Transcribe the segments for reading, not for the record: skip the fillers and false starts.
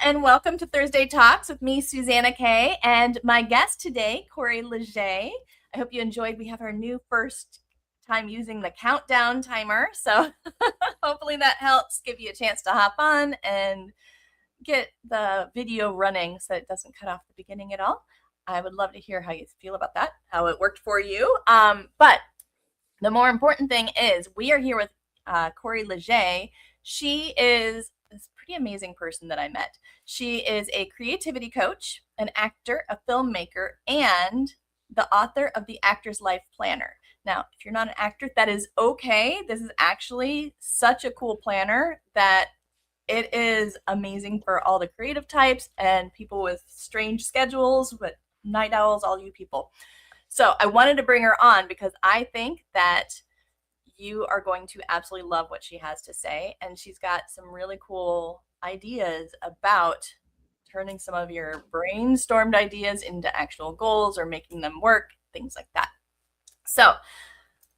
and welcome to Thursday Talks with me, Susanna Kay, and my guest today, Corey Leger. I hope you enjoyed. We have our new first time using the countdown timer, so hopefully that helps give you a chance to hop on and get the video running so it doesn't cut off the beginning at all. I would love to hear how you feel about that, how it worked for you. But the more important thing is we are here with Corey Leger. She is this pretty amazing person that I met. She is a creativity coach, an actor, a filmmaker, and the author of The Actor's Life Planner. Now, if you're not an actor, that is okay. This is actually such a cool planner that it is amazing for all the creative types and people with strange schedules, but night owls, all you people. So I wanted to bring her on because I think that you are going to absolutely love what she has to say. And she's got some really cool ideas about turning some of your brainstormed ideas into actual goals or making them work, things like that. So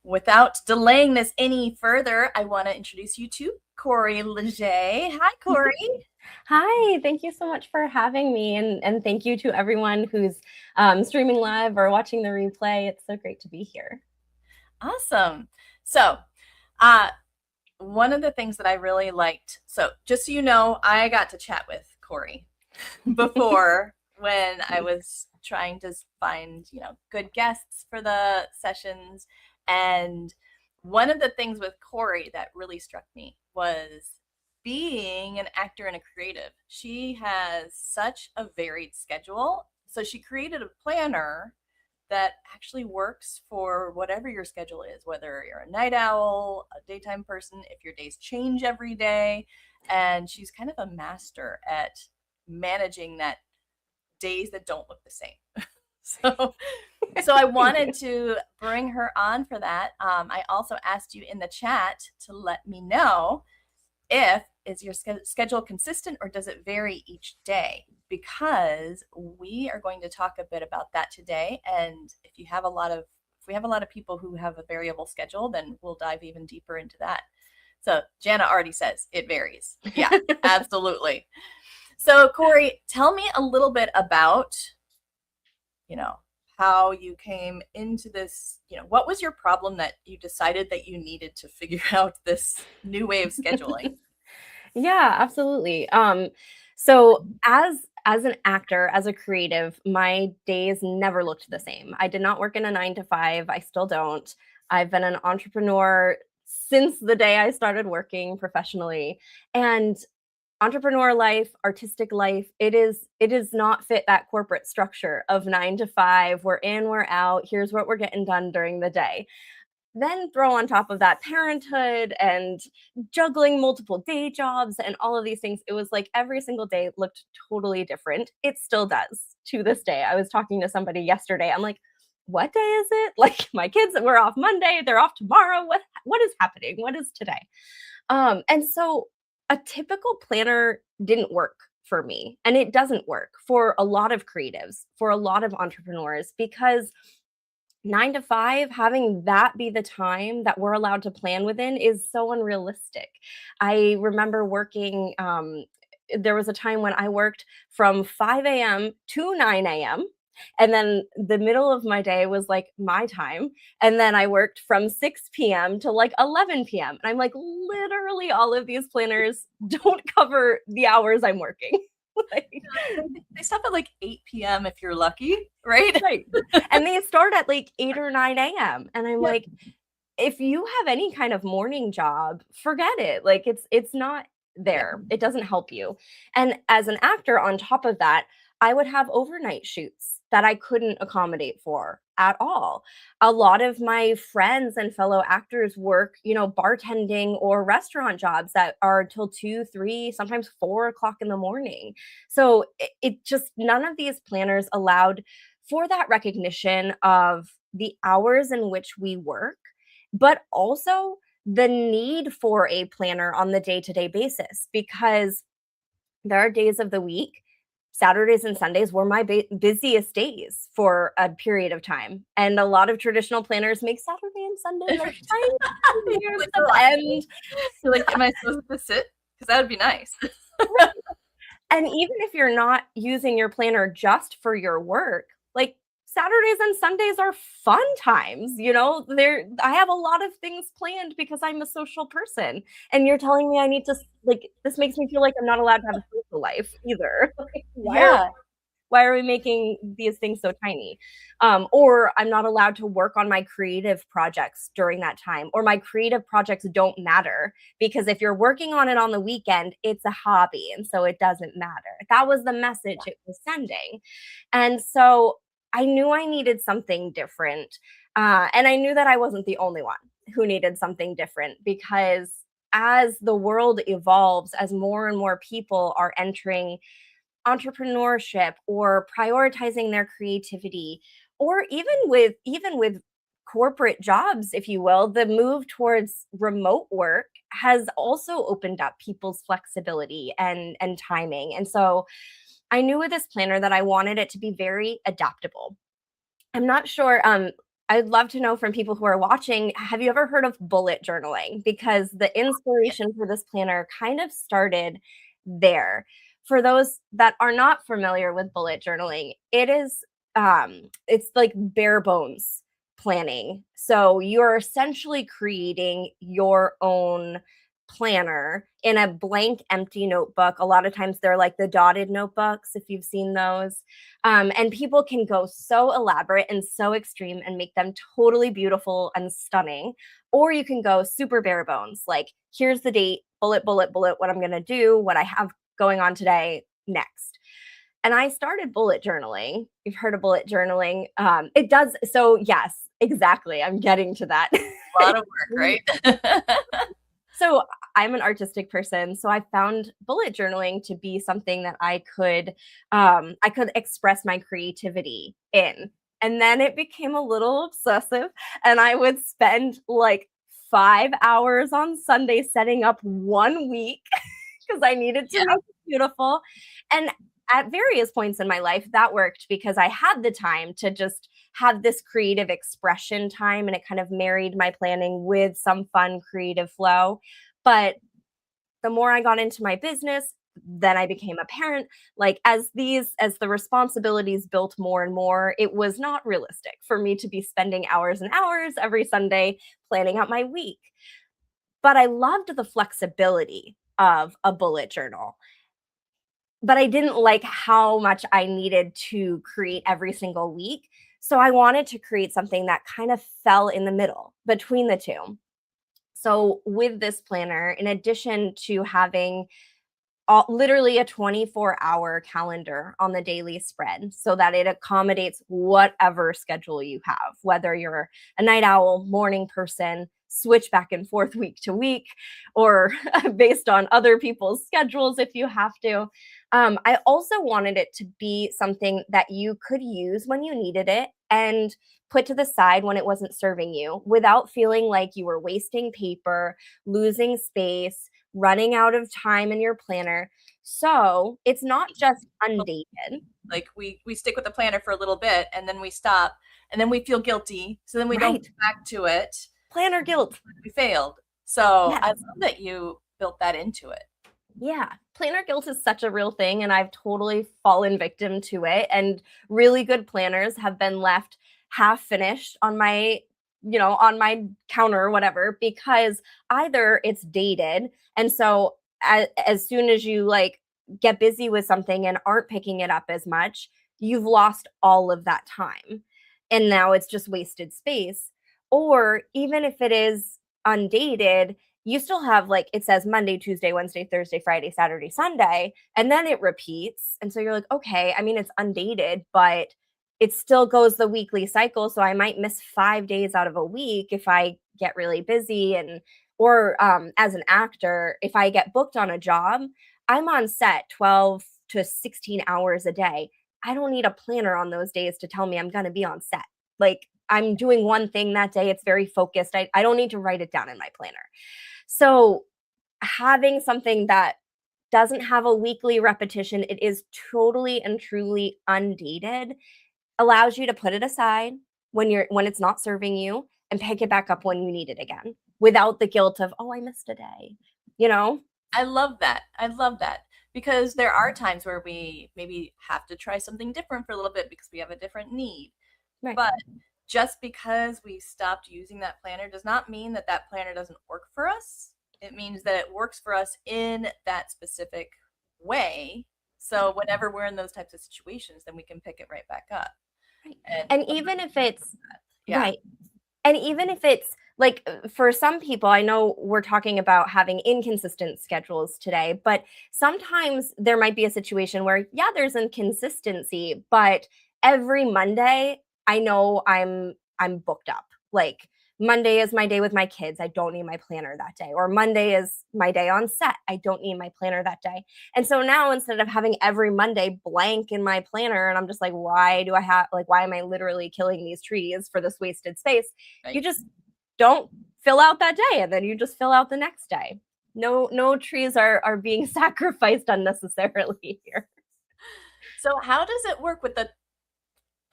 without delaying this any further, I want to introduce you to Corey Leger. Hi, Corey. Hi, thank you so much for having me. And thank you to everyone who's streaming live or watching the replay. It's so great to be here. Awesome. So, one of the things that I really liked, so just so you know, I got to chat with Corey before when I was trying to find, good guests for the sessions. And one of the things with Corey that really struck me was being an actor and a creative. She has such a varied schedule. So she created a planner that actually works for whatever your schedule is, whether you're a night owl, a daytime person, if your days change every day. And she's kind of a master at managing that days that don't look the same. So I wanted to bring her on for that. I also asked you in the chat to let me know if is your schedule consistent or does it vary each day? Because we are going to talk a bit about that today. And if we have a lot of people who have a variable schedule, then we'll dive even deeper into that. So Jana already says it varies. Yeah, absolutely. So Corey, tell me a little bit about, how you came into this, what was your problem that you decided that you needed to figure out this new way of scheduling? Yeah, absolutely. So as an actor, as a creative, my days never looked the same. I did not work in a 9 to 5. I still don't. I've been an entrepreneur since the day I started working professionally. And entrepreneur life, artistic life, it is not fit that corporate structure of 9 to 5. We're in, we're out. Here's what we're getting done during the day. Then throw on top of that parenthood and juggling multiple day jobs and all of these things. It was like every single day looked totally different. It still does to this day. I was talking to somebody yesterday. I'm like, what day is it? Like my kids were off Monday, they're off tomorrow. What is happening? What is today? And so a typical planner didn't work for me. And it doesn't work for a lot of creatives, for a lot of entrepreneurs, because 9 to 5, having that be the time that we're allowed to plan within is so unrealistic. I remember working, there was a time when I worked from 5 a.m. to 9 a.m. And then the middle of my day was like my time. And then I worked from 6 p.m. to like 11 p.m. And I'm like, literally, all of these planners don't cover the hours I'm working. Like, they stop at like 8 p.m. if you're lucky, right? right. And they start at like 8 or 9 a.m. And I'm like, if you have any kind of morning job, forget it. Like it's not there. It doesn't help you. And as an actor, on top of that, I would have overnight shoots that I couldn't accommodate for at all. A lot of my friends and fellow actors work, bartending or restaurant jobs that are till 2, 3, sometimes 4 o'clock in the morning. So it just, none of these planners allowed for that recognition of the hours in which we work, but also the need for a planner on the day-to-day basis, because there are days of the week, Saturdays and Sundays were my busiest days for a period of time. And a lot of traditional planners make Saturday and Sunday like tiny years of end. You're like, am I supposed to sit? Because that would be nice. And even if you're not using your planner just for your work, like Saturdays and Sundays are fun times, There I have a lot of things planned because I'm a social person. And you're telling me I need to like this makes me feel like I'm not allowed to have a social life either. Like, Yeah. why are we making these things so tiny? Or I'm not allowed to work on my creative projects during that time, or my creative projects don't matter because if you're working on it on the weekend, it's a hobby. And so it doesn't matter. That was the message it was sending. And so I knew I needed something different. And I knew that I wasn't the only one who needed something different because as the world evolves, as more and more people are entering entrepreneurship or prioritizing their creativity, or even with corporate jobs, if you will, the move towards remote work has also opened up people's flexibility and timing. And so I knew with this planner that I wanted it to be very adaptable. I'm not sure. I'd love to know from people who are watching, have you ever heard of bullet journaling? Because the inspiration for this planner kind of started there. For those that are not familiar with bullet journaling, it's like bare bones planning. So you're essentially creating your own planner in a blank empty notebook. A lot of times they're like the dotted notebooks, if you've seen those. And people can go so elaborate and so extreme and make them totally beautiful and stunning. Or you can go super bare bones, like here's the date, bullet, bullet, bullet, what I'm going to do, what I have going on today, next. And I started bullet journaling. You've heard of bullet journaling. It does. So, yes, exactly. I'm getting to that. A lot of work, right? So I'm an artistic person, so I found bullet journaling to be something that I could express my creativity in. And then it became a little obsessive, and I would spend like 5 hours on Sunday setting up 1 week because I needed to make it beautiful. And at various points in my life, that worked because I had the time to just have this creative expression time, and it kind of married my planning with some fun creative flow. But the more I got into my business, then I became a parent. Like as the responsibilities built more and more, it was not realistic for me to be spending hours and hours every Sunday planning out my week. But I loved the flexibility of a bullet journal, but I didn't like how much I needed to create every single week. So I wanted to create something that kind of fell in the middle between the two. So with this planner, in addition to having literally a 24-hour calendar on the daily spread so that it accommodates whatever schedule you have, whether you're a night owl, morning person, switch back and forth week to week, or based on other people's schedules if you have to. I also wanted it to be something that you could use when you needed it and put to the side when it wasn't serving you without feeling like you were wasting paper, losing space, running out of time in your planner. So it's not just undated. Like we stick with the planner for a little bit and then we stop and then we feel guilty. So then we don't Right. get back to it. Planner guilt. We failed. So I Yes. love that you built that into it. Yeah. Planner guilt is such a real thing, and I've totally fallen victim to it. And really good planners have been left half finished on my counter or whatever, because either it's dated. And so as soon as you like get busy with something and aren't picking it up as much, you've lost all of that time. And now it's just wasted space. Or even if it is undated, you still have like it says Monday, Tuesday, Wednesday, Thursday, Friday, Saturday, Sunday, and then it repeats. And so you're like, okay, I mean, it's undated, but it still goes the weekly cycle. So I might miss 5 days out of a week if I get really busy. And, or as an actor, if I get booked on a job, I'm on set 12 to 16 hours a day. I don't need a planner on those days to tell me I'm going to be on set. Like I'm doing one thing that day. It's very focused. I don't need to write it down in my planner. So having something that doesn't have a weekly repetition, it is totally and truly undated, allows you to put it aside when it's not serving you and pick it back up when you need it again without the guilt of, oh, I missed a day, you know? I love that. I love that. because there are times where we maybe have to try something different for a little bit because we have a different need. Right. But just because we stopped using that planner does not mean that that planner doesn't work for us. It means that it works for us in that specific way. So whenever we're in those types of situations, then we can pick it right back up. Right. And And even if it's yeah, right. And even if it's like for some people, I know we're talking about having inconsistent schedules today, but sometimes there might be a situation where, yeah, there's inconsistency, but every Monday, I know I'm booked up. Like Monday is my day with my kids. I don't need my planner that day. Or Monday is my day on set. I don't need my planner that day. And so now instead of having every Monday blank in my planner, and I'm just like, why am I literally killing these trees for this wasted space? right. You just don't fill out that day and then you just fill out the next day. No trees are being sacrificed unnecessarily here. So how does it work with the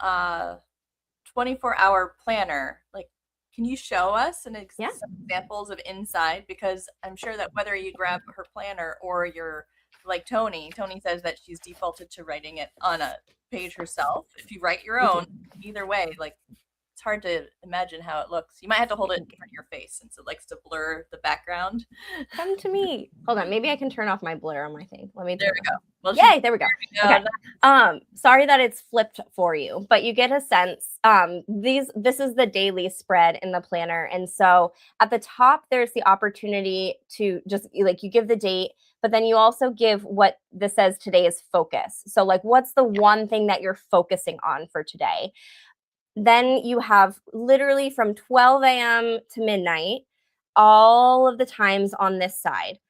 24-hour planner? Like, can you show us some examples of inside? Because I'm sure that whether you grab her planner or you're like Tony says that she's defaulted to writing it on a page herself. If you write your own, either way, like it's hard to imagine how it looks. You might have to hold it in front of your face since it likes to blur the background. Come to me. Hold on, maybe I can turn off my blur on my thing. Let me. There we go. Well, yay! There we go. Okay. Sorry that it's flipped for you, but you get a sense. This is the daily spread in the planner, and so at the top there's the opportunity to just like you give the date, but then you also give what this says today is focus. So like, what's the one thing that you're focusing on for today? Then you have literally from 12 a.m. to midnight, all of the times on this side.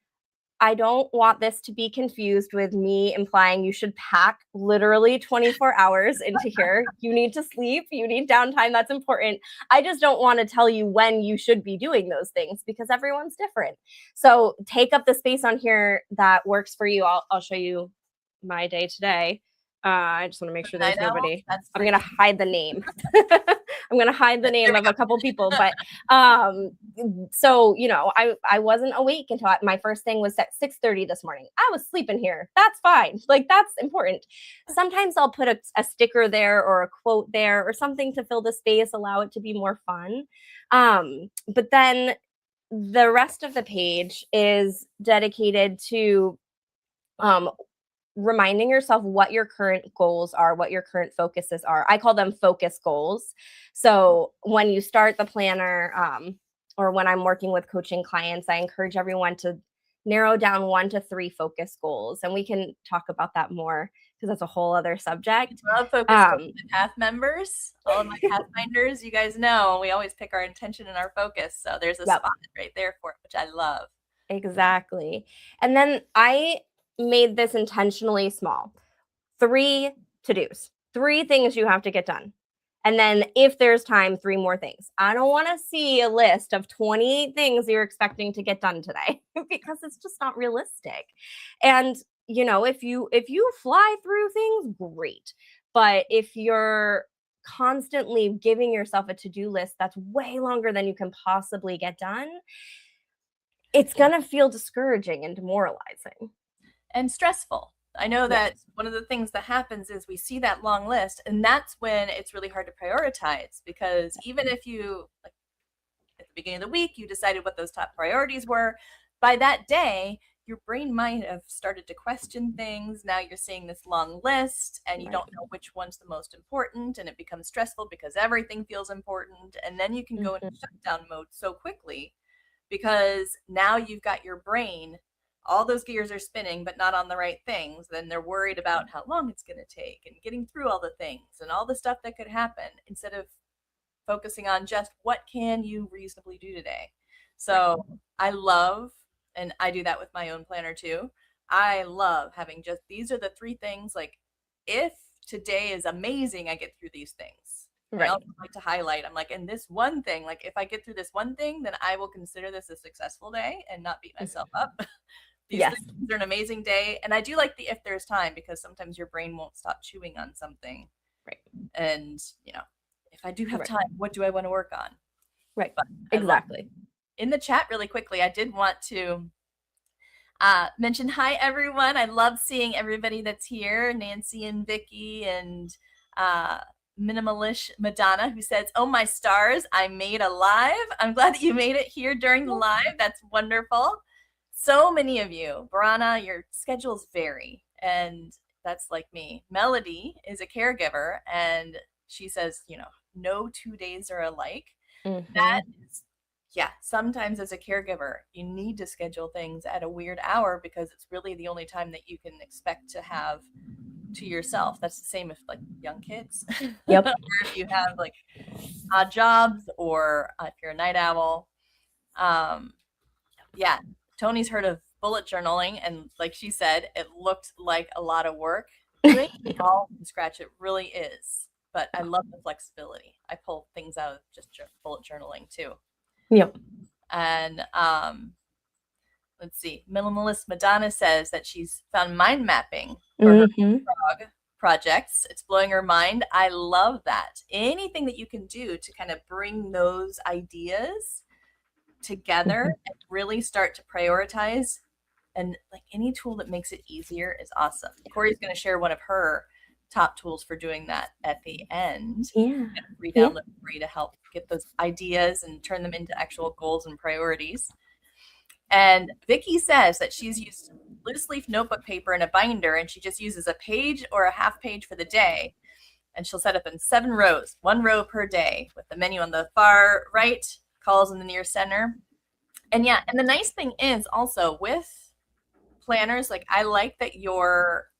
I don't want this to be confused with me implying you should pack literally 24 hours into here. You need to sleep, you need downtime, that's important. I just don't want to tell you when you should be doing those things because everyone's different. So take up the space on here that works for you. I'll show you my day today. I just want to make sure there's nobody. I'm going to hide the name. I'm going to hide the name of a couple people. But so, I wasn't awake until my first thing was at 6:30 this morning. I was sleeping here. That's fine. Like, that's important. Sometimes I'll put a sticker there or a quote there or something to fill the space, allow it to be more fun. But then the rest of the page is dedicated to reminding yourself what your current goals are, what your current focuses are. I call them focus goals. So when you start the planner, or when I'm working with coaching clients, I encourage everyone to narrow down 1 to 3 focus goals. And we can talk about that more because that's a whole other subject. I love focus goals. The Path members, all of my Pathfinders, you guys know we always pick our intention and our focus. So there's a spot right there for it, which I love. Exactly. And then I made this intentionally small. 3 to-dos, 3 things you have to get done. And then if there's time, 3 more things. I don't want to see a list of 28 things you're expecting to get done today because it's just not realistic. And if you fly through things, great. But if you're constantly giving yourself a to-do list that's way longer than you can possibly get done, it's going to feel discouraging and demoralizing. And stressful. I know that one of the things that happens is we see that long list, and that's when it's really hard to prioritize because even if you, like, at the beginning of the week, you decided what those top priorities were, by that day, your brain might have started to question things. Now you're seeing this long list and you don't know which one's the most important, and it becomes stressful because everything feels important. And then you can go into shutdown mode so quickly because now you've got your brain, all those gears are spinning, but not on the right things. Then they're worried about how long it's going to take and getting through all the things and all the stuff that could happen instead of focusing on just what can you reasonably do today. So I love, and I do that with my own planner too. I love having just, these are the 3 things. Like, if today is amazing, I get through these things. Right. I also like to highlight, I'm like, and this one thing, like if I get through this one thing, then I will consider this a successful day and not beat myself up. These things are an amazing day. And I do like the if there's time because sometimes your brain won't stop chewing on something. Right. And, if I do have time, what do I want to work on? Right. But exactly. In the chat really quickly, I did want to, Mention hi everyone. I love seeing everybody that's here. Nancy and Vicky and Minimalish Madonna, who says, "Oh my stars, I made a live." I'm glad that you made it here during the live. That's wonderful. So many of you. Brana, your schedules vary, and that's like me. Melody is a caregiver, and she says, no 2 days are alike. That Mhm. is, yeah, sometimes as a caregiver, you need to schedule things at a weird hour because it's really the only time that you can expect to have to yourself. That's the same if like young kids, or Yep. if you have like odd jobs, or if you're a night owl. Um, yeah, Tony's heard of bullet journaling, and like she said, it looked like a lot of work. Doing it all from scratch, it really is. But I love the flexibility. I pull things out of just bullet journaling too. Yep. And let's see, Minimalist Madonna says that she's found mind mapping for her Mhm. frog projects. It's blowing her mind. I love that. Anything that you can do to kind of bring those ideas together Mhm. and really start to prioritize, and like any tool that makes it easier is awesome. Corey's going to share one of her top tools for doing that at the end. Yeah. And a free Yeah. download free to help get those ideas and turn them into actual goals and priorities. And Vicky says that she's used loose leaf notebook paper and a binder, and she just uses a page or a half page for the day. And she'll set up in 7 rows, 1 row per day, with the menu on the far right, calls in the near center. And yeah, and the nice thing is also with planners, like I like that your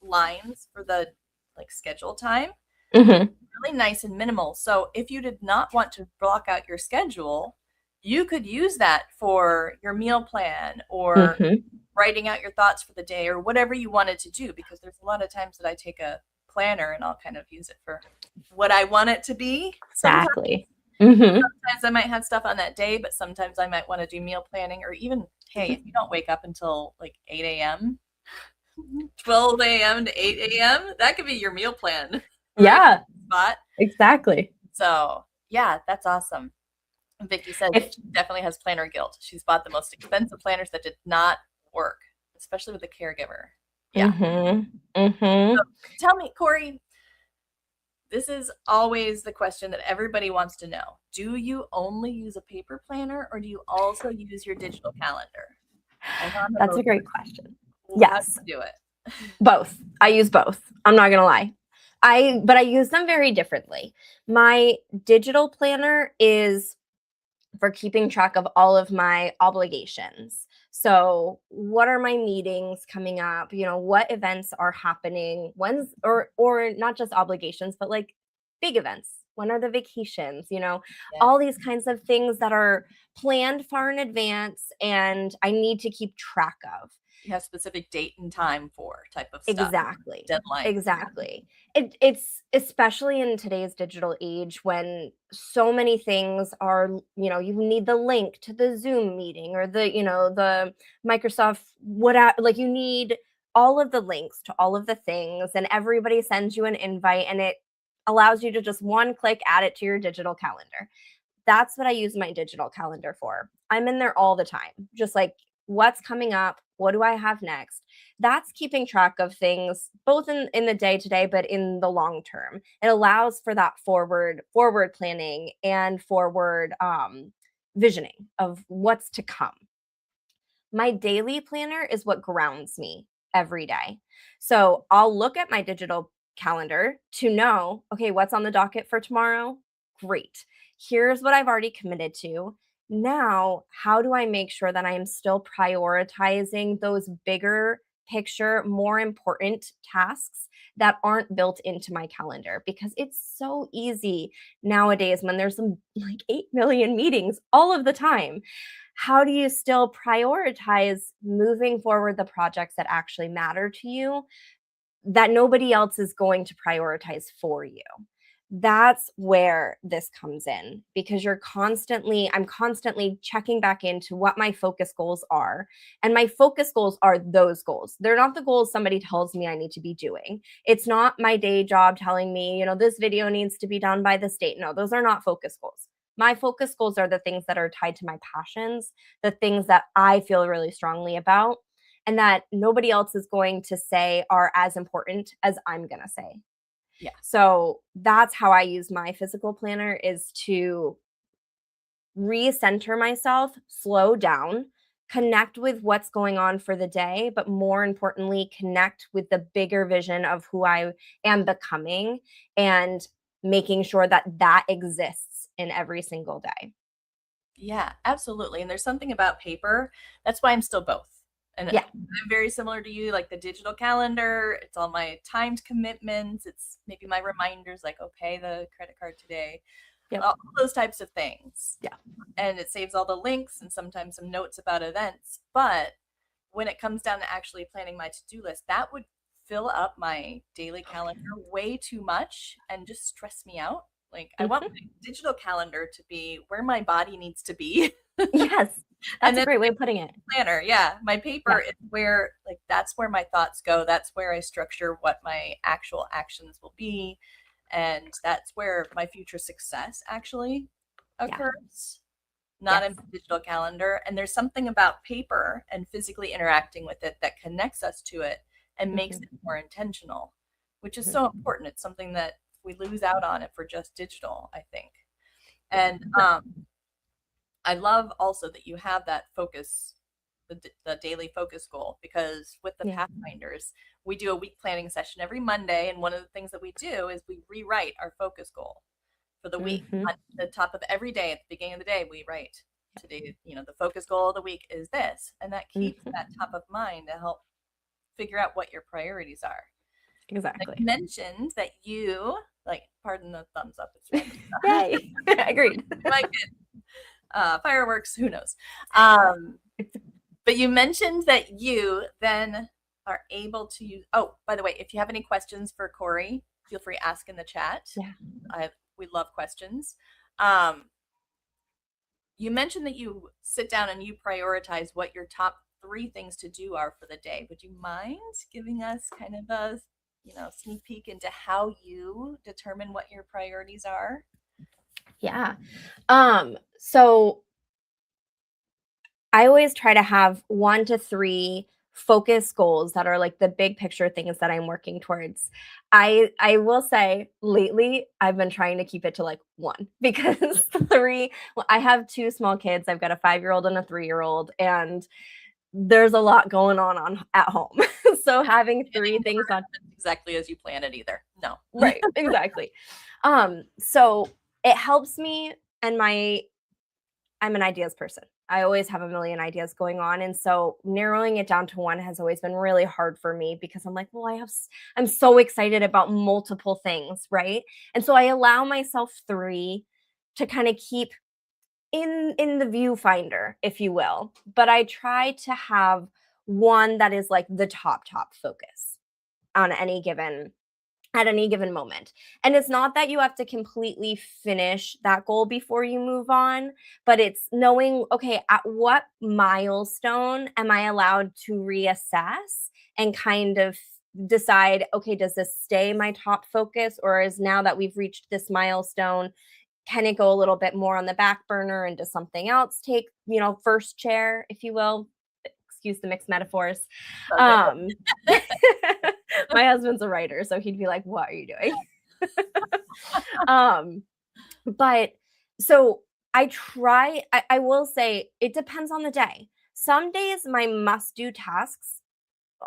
lines for the like schedule time Mhm. really nice and minimal. So if you did not want to block out your schedule, you could use that for your meal plan or Mhm. writing out your thoughts for the day or whatever you wanted to do, because there's a lot of times that I take a planner and I'll kind of use it for what I want it to be. Sometimes Exactly. Mhm. I might have stuff on that day, but sometimes I might want to do meal planning, or even, hey, if you don't wake up until like 8 a.m., 12 a.m. to 8 a.m., that could be your meal plan right Yeah, spot. exactly. So yeah, that's awesome. Vicky says If she definitely has planner guilt. She's bought the most expensive planners that did not work, especially with a caregiver. Yeah. Mhm. So Mhm. tell me, Corey, this is always the question that everybody wants to know. Do you only use a paper planner or do you also use your digital calendar? I know I'm a That's both a great person. question. How do Yes, you do it? both. I use both. I'm not gonna lie. But I use them very differently. My digital planner is for keeping track of all of my obligations. So, what are my meetings coming up? What events are happening? When's or not just obligations, but like big events. When are the vacations? Yeah. All these kinds of things that are planned far in advance and I need to keep track of. You have specific date and time for type of stuff, Exactly. deadlines. Exactly. It's especially in today's digital age when so many things are, you need the link to the Zoom meeting or the Microsoft like you need all of the links to all of the things and everybody sends you an invite and it allows you to just one click add it to your digital calendar. That's what I use my digital calendar for. I'm in there all the time, just like what's coming up, what do I have next? That's keeping track of things both in the day to day, but in the long term. It allows for that forward planning and forward visioning of what's to come. My daily planner is what grounds me every day. So I'll look at my digital calendar to know, okay, what's on the docket for tomorrow? Great. Here's what I've already committed to. Now, how do I make sure that I am still prioritizing those bigger picture, more important tasks that aren't built into my calendar? Because it's so easy nowadays when there's some like 8 million meetings all of the time. How do you still prioritize moving forward the projects that actually matter to you that nobody else is going to prioritize for you? That's where this comes in because I'm constantly checking back into what my focus goals are. And my focus goals are those goals. They're not the goals somebody tells me I need to be doing. It's not my day job telling me, this video needs to be done by this date. No, those are not focus goals. My focus goals are the things that are tied to my passions, the things that I feel really strongly about. and that nobody else is going to say are as important as I'm going to say. Yeah. So that's how I use my physical planner, is to recenter myself, slow down, connect with what's going on for the day, but more importantly, connect with the bigger vision of who I am becoming, and making sure that that exists in every single day. Yeah, absolutely. And there's something about paper. That's why I'm still both. And Yeah. I'm very similar to you, like the digital calendar. It's all my timed commitments. It's maybe my reminders, like, oh, pay the credit card today. Yep. All those types of things. Yeah. And it saves all the links and sometimes some notes about events. But when it comes down to actually planning my to-do list, that would fill up my daily calendar way too much and just stress me out. Like, I want my digital calendar to be where my body needs to be. Yes. And That's a then great way of putting it. planner, yeah. My paper is where, like, that's where my thoughts go. That's where I structure what my actual actions will be. And that's where my future success actually occurs, not in Yes. my digital calendar. And there's something about paper and physically interacting with it that connects us to it and makes it more intentional, which is so important. It's something that we lose out on if we're just digital, I think. And I love also that you have that focus, the daily focus goal, because with the Pathfinders, we do a week planning session every Monday. And one of the things that we do is we rewrite our focus goal for the week. On the top of every day, at the beginning of the day, we write today, the focus goal of the week is this. And that keeps that top of mind to help figure out what your priorities are. Exactly. Like you mentioned that you, like, pardon the thumbs up. It's Yay. Agreed. like it. Fireworks, who knows? But you mentioned that you then are able to use, oh, by the way, if you have any questions for Corey, feel free to ask in the chat. Yeah. We love questions. You mentioned that you sit down and you prioritize what your top 3 things to do are for the day. Would you mind giving us kind of a sneak peek into how you determine what your priorities are? Yeah. So I always try to have 1 to 3 focus goals that are like the big picture things that I'm working towards. I will say lately I've been trying to keep it to like 1, because 3, well, I have 2 small kids. I've got a 5-year-old and a 3-year-old, and there's a lot going on at home. So having 3 things on exactly as you plan it either. No. Right, exactly. So it helps me, and I'm an ideas person. I always have a million ideas going on, and so narrowing it down to 1 has always been really hard for me, because I'm like, well, I'm so excited about multiple things, right? And so I allow myself 3 to kind of keep in the viewfinder, if you will, but I try to have 1 that is like the top focus on at any given moment. And it's not that you have to completely finish that goal before you move on, but it's knowing, okay, at what milestone am I allowed to reassess and kind of decide, okay, does this stay my top focus, or is, now that we've reached this milestone, can it go a little bit more on the back burner, and does something else take, first chair, if you will? Excuse the mixed metaphors. My husband's a writer, so he'd be like, what are you doing? But so I will say it depends on the day. Some days my must-do tasks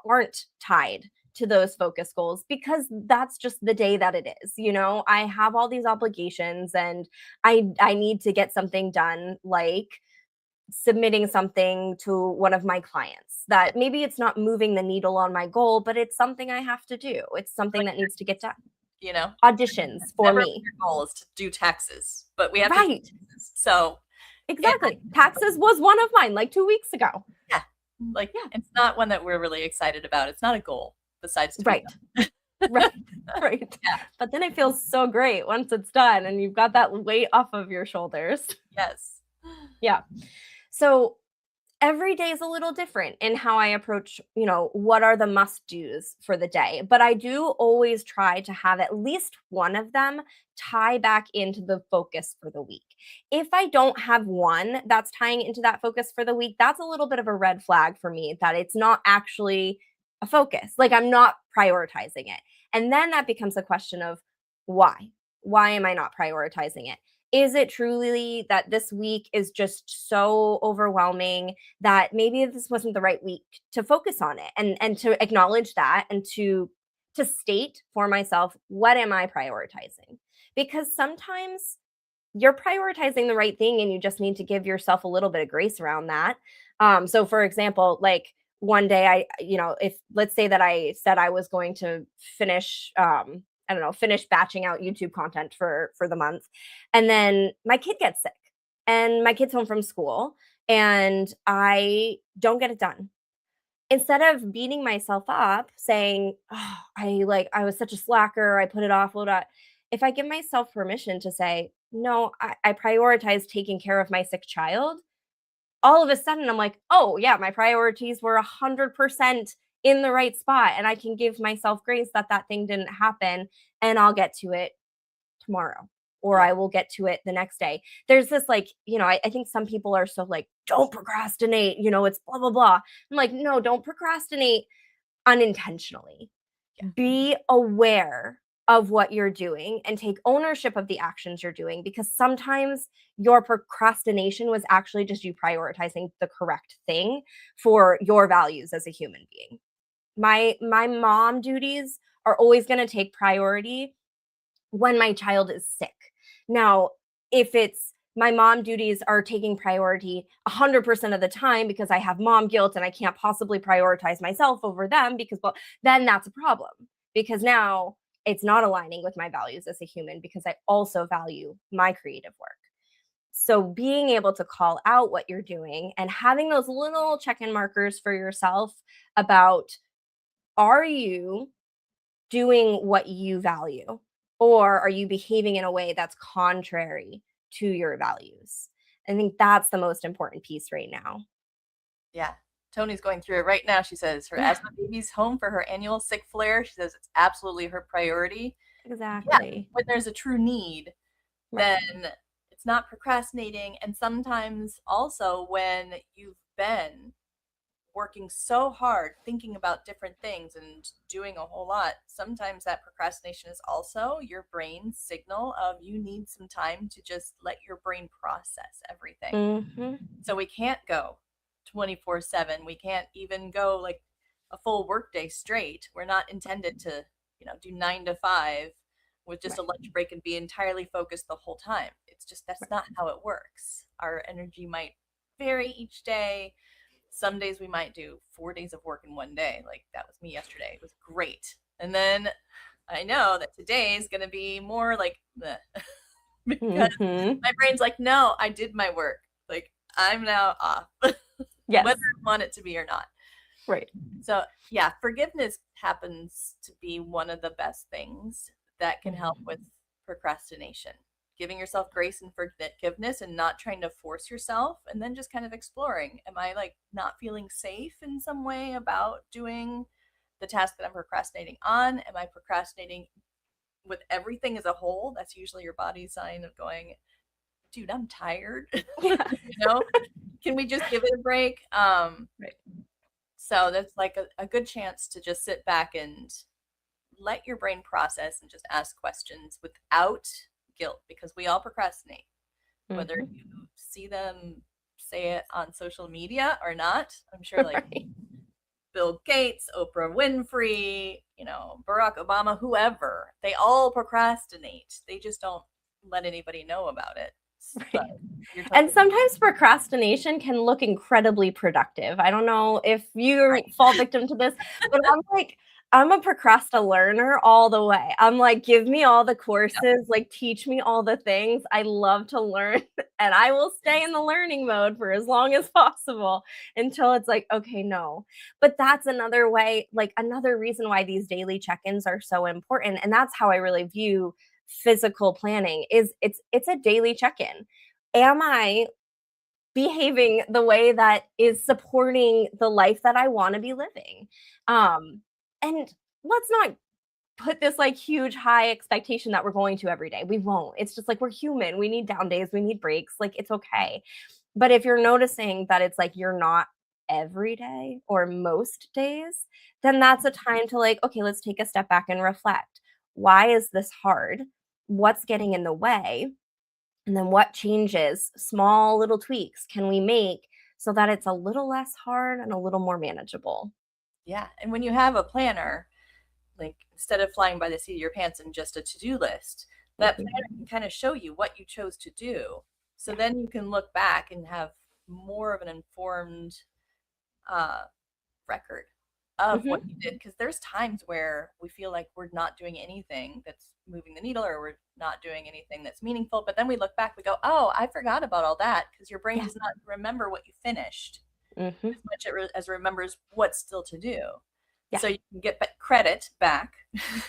aren't tied to those focus goals, because that's just the day that it is. I have all these obligations, and I need to get something done, like submitting something to one of my clients that maybe it's not moving the needle on my goal, but it's something I have to do. It's something that needs to get done. Auditions for me. Your goal is to do taxes, but we have to Right. do taxes. So Exactly. Taxes was one of mine like 2 weeks ago. Yeah. It's not one that we're really excited about. It's not a goal besides right. Right. Yeah. But then it feels so great once it's done and you've got that weight off of your shoulders. Yes. Yeah. So every day is a little different in how I approach, what are the must-dos for the day. But I do always try to have at least one of them tie back into the focus for the week. If I don't have one that's tying into that focus for the week, that's a little bit of a red flag for me that it's not actually a focus. Like I'm not prioritizing it. And then that becomes a question of why? Why am I not prioritizing it? Is it truly that this week is just so overwhelming that maybe this wasn't the right week to focus on it and to acknowledge that and to state for myself, what am I prioritizing? Because sometimes you're prioritizing the right thing and you just need to give yourself a little bit of grace around that. So for example, like one day if let's say that I said I was going to finish I don't know, finish batching out YouTube content for the month. And then my kid gets sick and my kid's home from school and I don't get it done. Instead of beating myself up saying, "Oh, I was such a slacker, I put it off, blah, blah," if I give myself permission to say, "No, I prioritize taking care of my sick child," all of a sudden I'm like, "Oh, yeah, my priorities were 100% in the right spot, and I can give myself grace that that thing didn't happen, and I'll get to it tomorrow, or Yeah. I will get to it the next day." There's this like, I think some people are so like, "Don't procrastinate, it's blah, blah, blah." I'm like, "No, don't procrastinate unintentionally. Yeah. Be aware of what you're doing and take ownership of the actions you're doing because sometimes your procrastination was actually just you prioritizing the correct thing for your values as a human being. My mom duties are always going to take priority when my child is sick. Now, if it's my mom duties are taking priority 100% of the time because I have mom guilt and I can't possibly prioritize myself over them because, well, then that's a problem because now it's not aligning with my values as a human because I also value my creative work. So being able to call out what you're doing and having those little check-in markers for yourself about, are you doing what you value? Or are you behaving in a way that's contrary to your values? I think that's the most important piece right now. Yeah. Tony's going through it right now. She says her Yeah, asthma baby's home for her annual sick flare. She says it's absolutely her priority. Yeah. exactly. When there's a true need, Right. then it's not procrastinating. And sometimes also when you've been working so hard, thinking about different things and doing a whole lot, sometimes that procrastination is also your brain's signal of you need some time to just let your brain process everything. Mhm. So we can't go 24/7. We can't even go like a full workday straight. We're not intended to, do 9 to 5 with just a Right. lunch break and be entirely focused the whole time. It's just that's not how it works. Our energy might vary each day. Some days we might do 4 days of work in one day. Like that was me yesterday. It was great. And then I know that today is going to be more like the because Mhm. my brain's like, no, I did my work. Like I'm now off, whether Yes. I want it to be or not. Right. So yeah, forgiveness happens to be one of the best things that can help with Mhm. procrastination. Giving yourself grace and forgiveness and not trying to force yourself, and then just kind of exploring. Am I like not feeling safe in some way about doing the task that I'm procrastinating on? Am I procrastinating with everything as a whole? That's usually your body's sign of going, dude, I'm tired. Yeah. Can we just give it a break? Right. So that's like a good chance to just sit back and let your brain process and just ask questions without guilt because we all procrastinate, whether Mhm. you see them say it on social media or not. I'm sure like Right. Bill Gates, Oprah Winfrey, Barack Obama, whoever, they all procrastinate. They just don't let anybody know about it. But Right. you're And talking sometimes procrastination can look incredibly productive. I don't know if you right. fall victim to this, but I'm a procrastinator all the way. I'm like, give me all the Yep. courses, like teach me all the things. I love to learn and I will stay in the learning mode for as long as possible until it's like, okay, no. But that's another way, like another reason why these daily check-ins are so important. And that's how I really view physical planning is it's a daily check-in. Am I behaving the way that is supporting the life that I want to be living. And let's not put this like huge high expectation that we're going to every day. We won't. It's just like we're human. We need down days, we need breaks. Like it's okay. But if you're noticing that it's like you're not every day or most days, then that's a time to like, okay, let's take a step back and reflect. Why is this hard? What's getting in the way? And then what changes, small little tweaks can we make so that it's a little less hard and a little more manageable? Yeah. And when you have a planner, like instead of flying by the seat of your pants and just a to-do list, that Mhm. planner can kind of show you what you chose to do. So Yeah. then you can look back and have more of an informed uh, record of what Mhm. you did. Because there's times where we feel like we're not doing anything that's moving the needle, or we're not doing anything that's meaningful. But then we look back, we go, oh, I forgot about all that, because your brain Yeah. does not remember what you finished Mhm. as much as it remembers what's still to do. Yeah. So you can get credit back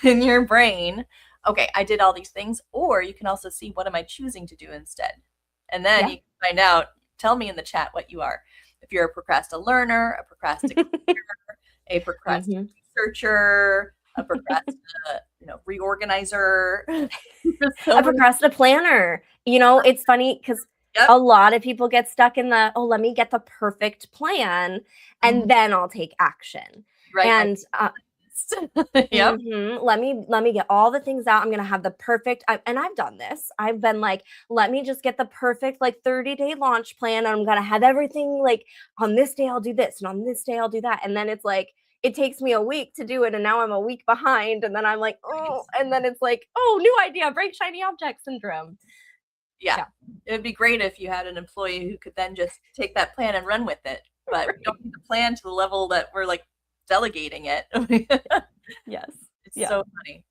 in your brain. Okay, I did all these things. Or you can also see, what am I choosing to do instead? And then Yeah. you can find out. Tell me in the chat what you are. If you're a procrastinator learner, a procrastinator, a procrastinator Mhm. researcher, a procrastinator, reorganizer. There's so A many. procrastinate planner. It's funny because Yep. a lot of people get stuck in the, oh, let me get the perfect plan Mhm. and then I'll take action. Write my And list. Yep. let me get all the things out. I'm gonna have the perfect. And I've done this. I've been like, let me just get the perfect like 30-day launch plan. And I'm gonna have everything like on this day I'll do this, and on this day I'll do that. And then it's like it takes me a week to do it, and now I'm a week behind. And then I'm like, oh, and then it's like, oh, new idea, break shiny object syndrome. Yeah. Yeah, It'd be great if you had an employee who could then just take that plan and run with it. But we don't right. need the plan to the level that we're like delegating it. Yes. It's Yeah. so funny.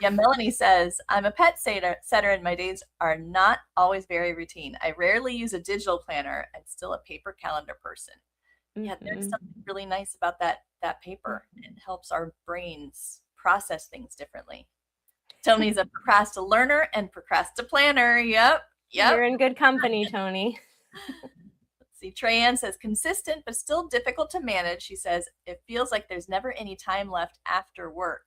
Yeah, Melanie says, I'm a pet setter and my days are not always very routine. I rarely use a digital planner. I'm still a paper calendar person. Yeah, there's Mhm. something really nice about that paper. It helps our brains process things differently. Tony's a procrastinator learner and procrastinator planner. Yep. Yep. You're in good company, Tony. Let's see. Treyanne says, consistent but still difficult to manage. She says, it feels like there's never any time left after work.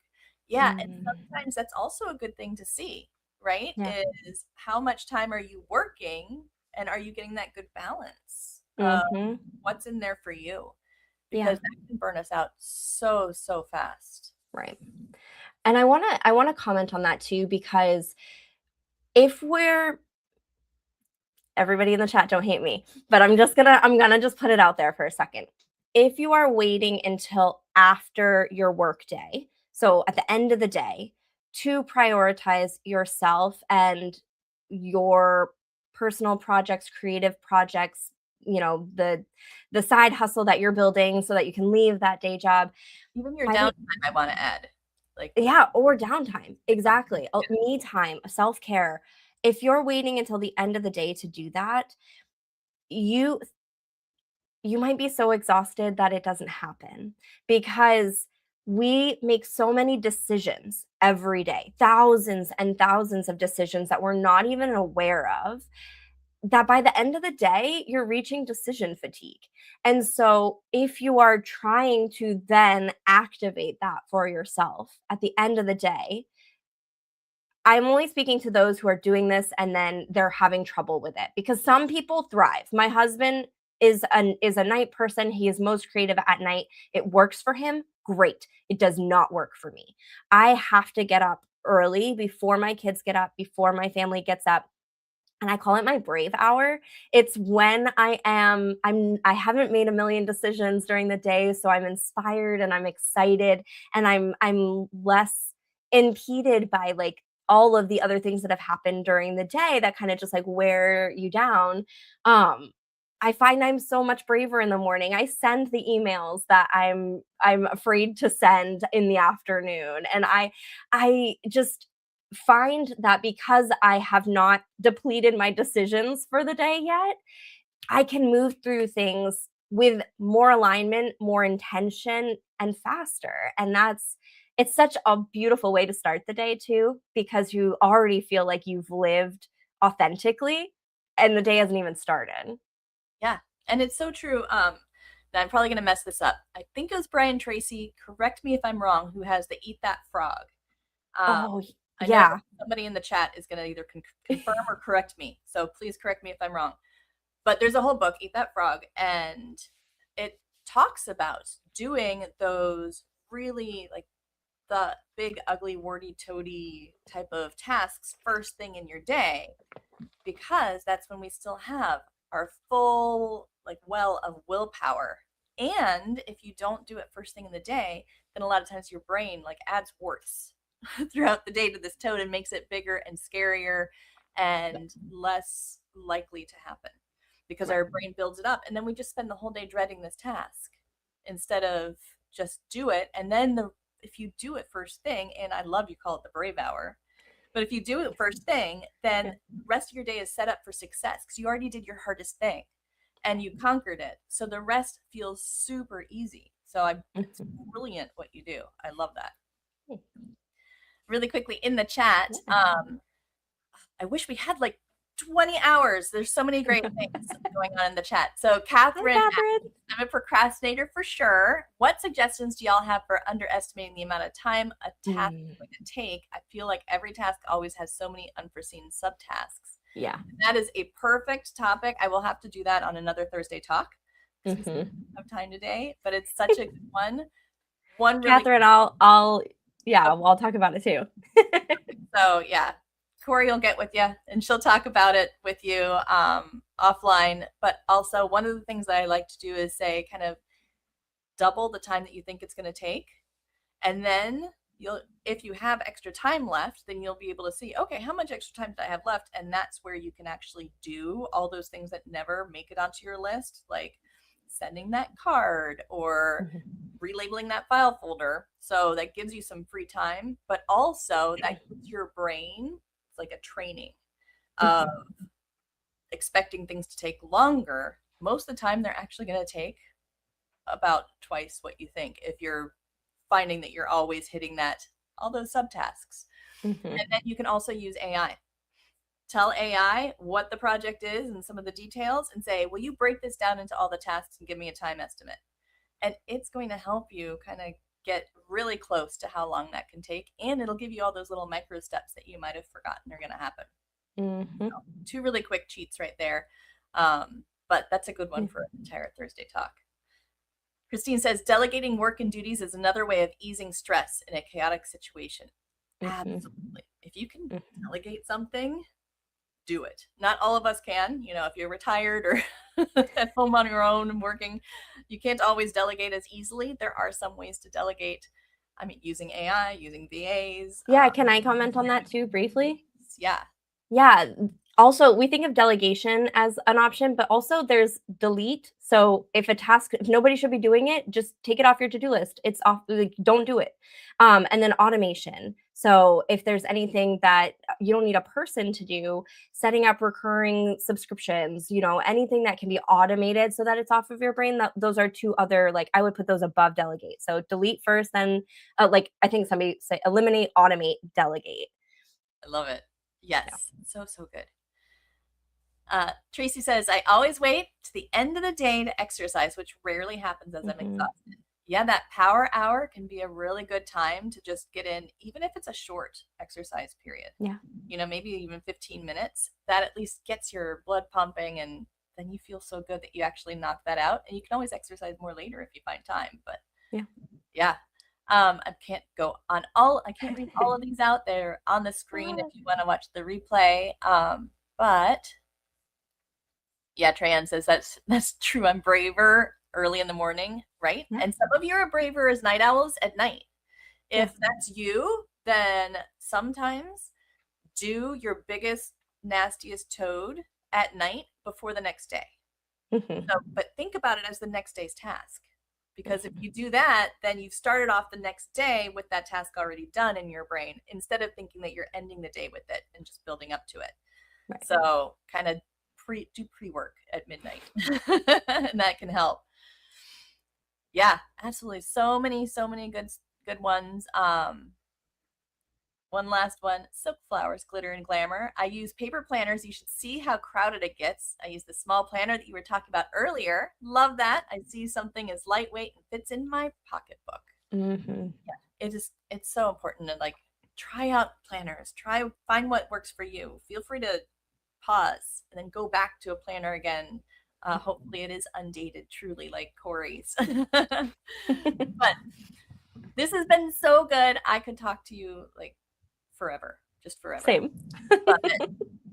Yeah, and Mm. sometimes that's also a good thing to see, right? Yeah. Is how much time are you working, and are you getting that good balance of Mhm. what's in there for you? Yeah. Because that can burn us out so, so fast. Right. And I want to comment on that too, because if we're everybody in the chat, don't hate me, but I'm gonna just put it out there for a second. If you are waiting until after your work day, so at the end of the day, to prioritize yourself and your personal projects, creative projects, the side hustle that you're building so that you can leave that day job Even your by the downtime, I want to add. Like, yeah, or downtime. Exactly. Me time, self-care. If you're waiting until the end of the day to do that, you you might be so exhausted that it doesn't happen, because we make so many decisions every day, thousands and thousands of decisions that we're not even aware of, that by the end of the day, you're reaching decision fatigue. And so, if you are trying to then activate that for yourself at the end of the day, I'm only speaking to those who are doing this and then they're having trouble with it, because some people thrive. My husband is a night person. He is most creative at night. It works for him. Great. It does not work for me. I have to get up early, before my kids get up, before my family gets up, and I call it my brave hour. It's when I haven't made a million decisions during the day, so I'm inspired and I'm excited, and I'm less impeded by like all of the other things that have happened during the day that kind of just like wear you down. Um I find I'm so much braver in the morning. I send the emails that I'm afraid to send in the afternoon, and I just find that because I have not depleted my decisions for the day yet, I can move through things with more alignment, more intention, and faster. And it's such a beautiful way to start the day too, because you already feel like you've lived authentically and the day hasn't even started. Yeah. And it's so true. I'm probably going to mess this up. I think it was Brian Tracy, correct me if I'm wrong, who has the Eat That Frog. Um, Oh, I know yeah. somebody in the chat is going to either confirm or correct me. So please correct me if I'm wrong. But there's a whole book, Eat That Frog, and it talks about doing those really like the big, ugly, warty, toady type of tasks first thing in your day, because that's when we still have our full like well of willpower. And if you don't do it first thing in the day, then a lot of times your brain like adds warts throughout the day to this toad and makes it bigger and scarier and less likely to happen because Right. our brain builds it up, and then we just spend the whole day dreading this task instead of just do it. And then if you do it first thing, and I love you call it the brave hour, but if you do it first thing, then Yeah. the rest of your day is set up for success because you already did your hardest thing and you conquered it. So the rest feels super easy. So it's Mhm. brilliant what you do. I love that. Hmm. Really quickly in the chat, Yeah. I wish we had like 20 hours. There's so many great things going on in the chat. So Hi, Catherine, Catherine. I'm a procrastinator for sure. What suggestions do y'all have for underestimating the amount of time a task is going to take? I feel like every task always has so many unforeseen subtasks. Yeah. That is a perfect topic. I will have to do that on another Thursday talk because we Mhm. don't have time today, but it's such a good one. One really Catherine, yeah, oh, well, I'll talk about it too. so yeah, Corey will get with you and she'll talk about it with you offline. But also, one of the things that I like to do is say, kind of double the time that you think it's going to take, and then if you have extra time left, then you'll be able to see, okay, how much extra time did I have left? And that's where you can actually do all those things that never make it onto your list, like sending that card or Mhm. relabeling that file folder. So that gives you some free time, but also that gives your brain, it's like a training of Mhm. expecting things to take longer. Most of the time, they're actually going to take about twice what you think if you're finding that you're always hitting that all those subtasks. Mhm. And then you can also use AI. Tell AI what the project is and some of the details and say, will you break this down into all the tasks and give me a time estimate? And it's going to help you kind of get really close to how long that can take. And it'll give you all those little micro steps that you might have forgotten are going to happen. Mhm. So, two really quick cheats right there. But that's a good one for an entire Thursday talk. Christine says delegating work and duties is another way of easing stress in a chaotic situation. Mhm. Absolutely. If you can Mhm. delegate something, do it. Not all of us can. You know, if you're retired or at home on your own and working, you can't always delegate as easily. There are some ways to delegate. I mean, using AI, using VAs. Yeah, can I comment on that too briefly? Yeah. Yeah. Also, we think of delegation as an option, but also there's delete. So if nobody should be doing it, just take it off your to-do list. It's off, like, don't do it. And then automation. So if there's anything that you don't need a person to do, setting up recurring subscriptions, anything that can be automated so that it's off of your brain, those are two other, like, I would put those above delegate. So delete first, then like I think somebody say eliminate, automate, delegate. I love it. Yeah. Yes. So, so good. Tracy says, I always wait to the end of the day to exercise, which rarely happens as I'm Mhm. exhausted. Yeah, that power hour can be a really good time to just get in, even if it's a short exercise period, Yeah. maybe even 15 minutes. That at least gets your blood pumping, and then you feel so good that you actually knock that out. And you can always exercise more later if you find time. But Yeah. yeah, I can't go on I can't read all of these out there on the screen if you want to watch the replay. But yeah, Trayan says that's true. I'm braver early in the morning, right? Yeah. And some of you are braver as night owls at night. Yeah. If that's you, then sometimes do your biggest, nastiest toad at night before the next day. Mhm. So, but think about it as the next day's task. Because if Mhm. you do that, then you've started off the next day with that task already done in your brain instead of thinking that you're ending the day with it and just building up to it. Right. So kind of do pre-work at midnight and that can help. Yeah, absolutely. So many good ones. One last one, Silk Flowers, Glitter and Glamour. I use paper planners. You should see how crowded it gets. I use the small planner that you were talking about earlier. Love that. I see something as lightweight and fits in my pocketbook. Mm-hmm. Yeah, it's so important to like try out planners. Find what works for you. Feel free to pause and then go back to a planner again. Hopefully it is undated, truly like Corey's. But this has been so good. I could talk to you like forever, just forever. Same. But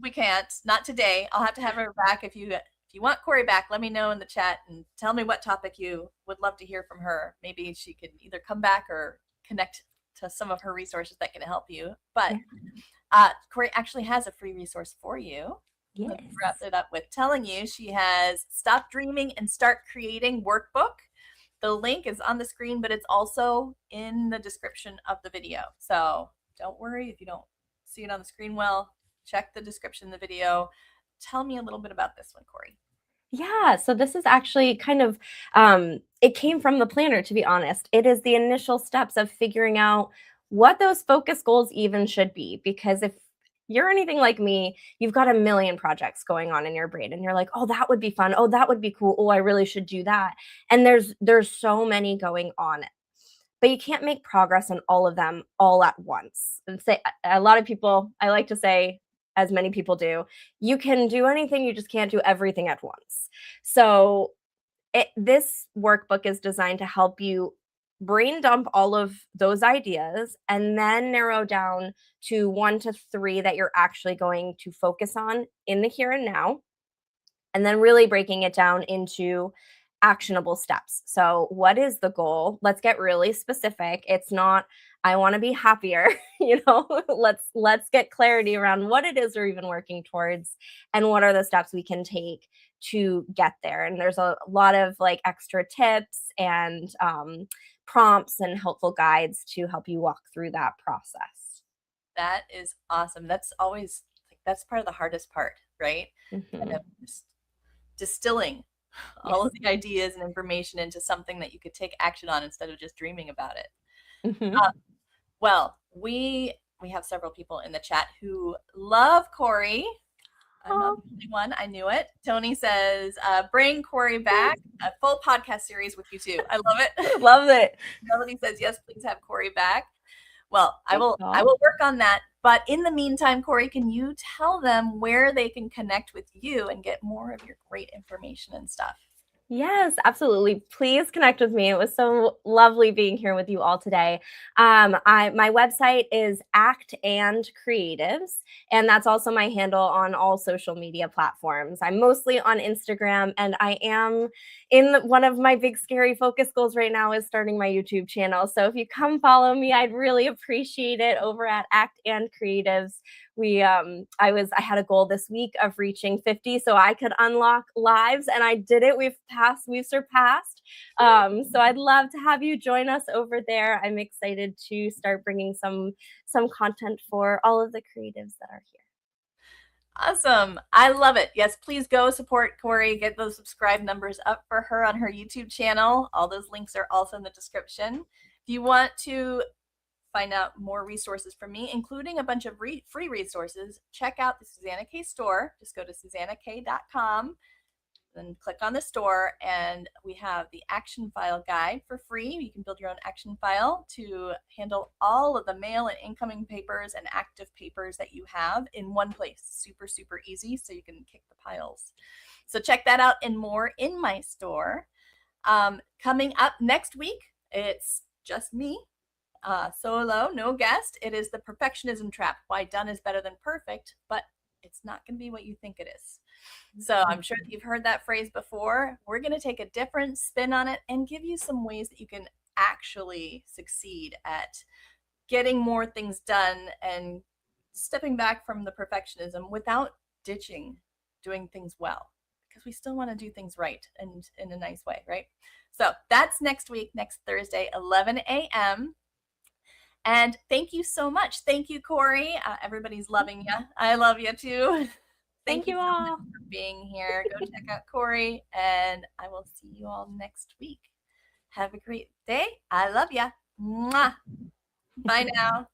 we can't, not today. I'll have to have her back. If you want Corey back, let me know in the chat and tell me what topic you would love to hear from her. Maybe she could either come back or connect to some of her resources that can help you. But Corey actually has a free resource for you. Yes. Let's wrap it up with telling you she has Stop Dreaming and Start Creating workbook. The link is on the screen, but it's also in the description of the video. So don't worry if you don't see it on the screen well. Check the description of the video. Tell me a little bit about this one, Corey. Yeah, so this is actually kind of, it came from the planner, to be honest. It is the initial steps of figuring out what those focus goals even should be. Because if you're anything like me, you've got a million projects going on in your brain and you're like, oh, that would be fun. Oh, that would be cool. Oh, I really should do that. And there's so many going on. But you can't make progress on all of them all at once. And say a lot of people, I like to say, as many people do, you can do anything, you just can't do everything at once. So this workbook is designed to help you brain dump all of those ideas and then narrow down to 1 to 3 that you're actually going to focus on in the here and now. And then really breaking it down into actionable steps. So what is the goal? Let's get really specific. It's not I want to be happier, let's get clarity around what it is we're even working towards and what are the steps we can take to get there. And there's a lot of like extra tips and prompts and helpful guides to help you walk through that process. That is awesome. That's always like that's part of the hardest part, right? Mm-hmm. Kind of just distilling all of the ideas and information into something that you could take action on instead of just dreaming about it. Mm-hmm. Well, we have several people in the chat who love Corey. I'm not the only one. I knew it. Tony says, bring Corey back. A full podcast series with you too. I love it. Love it. Melody says, yes, please have Corey back. Well, I will work on that. But in the meantime, Corey, can you tell them where they can connect with you and get more of your great information and stuff? Yes, absolutely. Please connect with me. It was so lovely being here with you all today. My website is Act and Creatives, and that's also my handle on all social media platforms. I'm mostly on Instagram, and I am one of my big scary focus goals right now is starting my YouTube channel. So if you come follow me, I'd really appreciate it over at Act and Creatives. I had a goal this week of reaching 50 so I could unlock lives, and I did it. We've surpassed. So I'd love to have you join us over there. I'm excited to start bringing some content for all of the creatives that are here. Awesome. I love it. Yes, please go support Corey. Get those subscribe numbers up for her on her YouTube channel. All those links are also in the description. If you want to find out more resources from me, including a bunch of free resources, check out the Susanna K store. Just go to susannak.com, then click on the store, and we have the action file guide for free. You can build your own action file to handle all of the mail and incoming papers and active papers that you have in one place. Super, super easy, so you can kick the piles. So check that out and more in my store. Coming up next week, it's just me. Solo, no guest. It is the perfectionism trap. Why done is better than perfect, but it's not going to be what you think it is. So I'm sure that you've heard that phrase before. We're going to take a different spin on it and give you some ways that you can actually succeed at getting more things done and stepping back from the perfectionism without ditching doing things well, because we still want to do things right and in a nice way, right? So that's next week, next Thursday, 11 a.m. And thank you so much. Thank you, Corey. Everybody's loving you. I love you too. Thank you all so much for being here. Go check out Corey, and I will see you all next week. Have a great day. I love you. Mwah. Bye now.